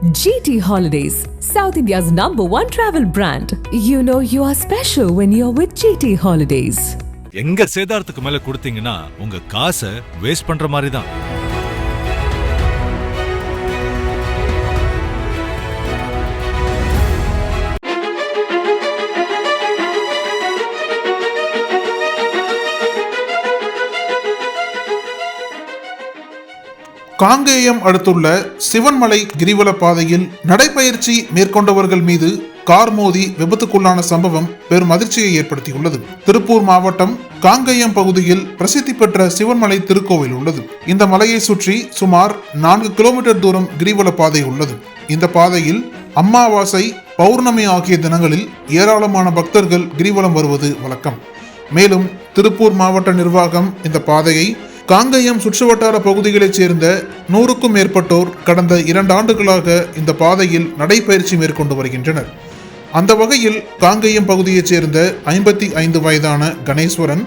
GT Holidays, South India's #1 travel brand. You know you are special when you're with GT Holidays. எங்க சேதாரத்துக்கு மேல கொடுத்தீங்கன்னா உங்க காசை waste பண்ற மாதிரி தான். காங்கேயம் அடுத்துள்ள சிவன்மலை கிரிவல பாதையில் நடைபயிற்சி மேற்கொண்டவர்கள் மீது கார் மோதி விபத்துக்குள்ளான சம்பவம் பெரும் அதிர்ச்சியை ஏற்படுத்தியுள்ளது. திருப்பூர் மாவட்டம் காங்கேயம் பகுதியில் பிரசித்தி பெற்ற சிவன்மலை திருக்கோவில் உள்ளது. இந்த மலையை சுற்றி சுமார் 4 கிலோமீட்டர் தூரம் கிரிவல பாதை உள்ளது. இந்த பாதையில் அமாவாசை, பௌர்ணமி ஆகிய தினங்களில் ஏராளமான பக்தர்கள் கிரிவலம் வருவது வழக்கம். மேலும் திருப்பூர் மாவட்ட நிர்வாகம் இந்த பாதையை காங்கேயம் சுற்றுவட்டார பகுதிகளைச் சேர்ந்த 100க்கும் மேற்பட்டோர் கடந்த 2 ஆண்டுகளாக இந்த பாதையில் நடைபயிற்சி மேற்கொண்டு வருகின்றனர். அந்த வகையில் காங்கேயம் பகுதியைச் சேர்ந்த 55 வயதான கணேஸ்வரன்,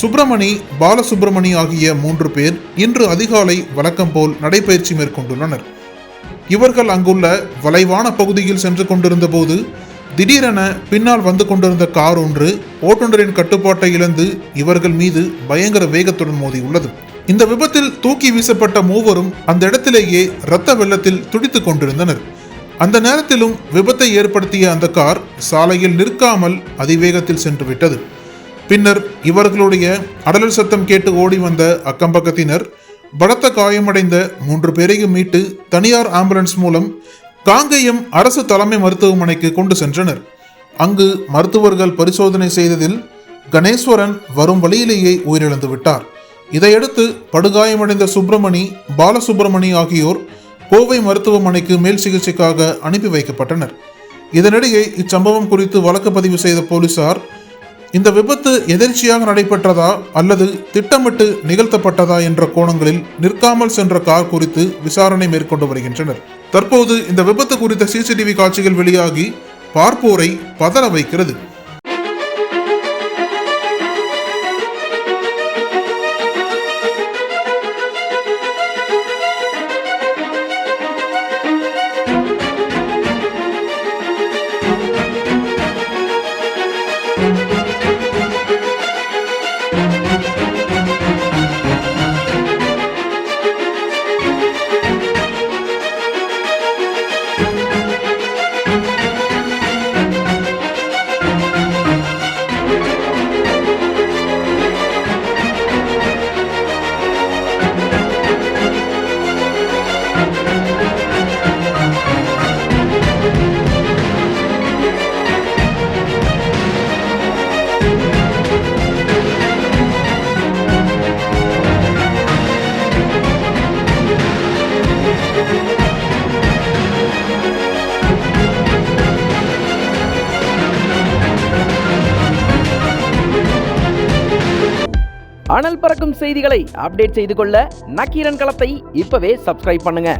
சுப்பிரமணி, பாலசுப்பிரமணி ஆகிய 3 பேர் இன்று அதிகாலை வழக்கம் போல் நடைபயிற்சி மேற்கொண்டுள்ளனர். இவர்கள் அங்குள்ள வளைவான பகுதியில் சென்று கொண்டிருந்த போது திடீரென பின்னால் வந்து கொண்டிருந்த கார் ஒன்று ஓட்டுநரின் கட்டுப்பாட்டை இழந்து இவர்கள் மீது பயங்கர வேகத்துடன் மோதியுள்ளது. இந்த விபத்தில் தூக்கி வீசப்பட்ட மூவரும் அந்த இடத்திலேயே இரத்த வெள்ளத்தில் துடித்துக் கொண்டிருந்தனர். அந்த நேரத்திலும் விபத்தை ஏற்படுத்திய அந்த கார் சாலையில் நிற்காமல் அதிவேகத்தில் சென்று விட்டது. பின்னர் இவர்களுடைய அடலல் சத்தம் கேட்டு ஓடி வந்த அக்கம்பக்கத்தினர் பலத்த காயமடைந்த 3 பேரையும் மீட்டு தனியார் ஆம்புலன்ஸ் மூலம் காங்கேயம் அரசு தலைமை மருத்துவமனைக்கு கொண்டு சென்றனர். அங்கு மருத்துவர்கள் பரிசோதனை செய்ததில் கணேஸ்வரன் வரும் வழியிலேயே உயிரிழந்து விட்டார். இதையடுத்து படுகாயமடைந்த சுப்பிரமணி, பாலசுப்பிரமணி ஆகியோர் கோவை மருத்துவமனைக்கு மேல் சிகிச்சைக்காக அனுப்பி வைக்கப்பட்டனர். இதனிடையே இச்சம்பவம் குறித்து வழக்கு பதிவு செய்த போலீசார் இந்த விபத்து எதிர்ச்சியாக நடைபெற்றதா அல்லது திட்டமிட்டு நிகழ்த்தப்பட்டதா என்ற கோணங்களில் நிற்காமல் சென்ற கார் குறித்து விசாரணை மேற்கொண்டு வருகின்றனர். தற்போது இந்த விபத்து குறித்த சிசிடிவி காட்சிகள் வெளியாகி பார்ப்போரை பதற வைக்கிறது. அனல் பறக்கும் செய்திகளை அப்டேட் செய்து கொள்ள நக்கீரன் களத்தை இப்பவே சப்ஸ்கிரைப் பண்ணுங்க.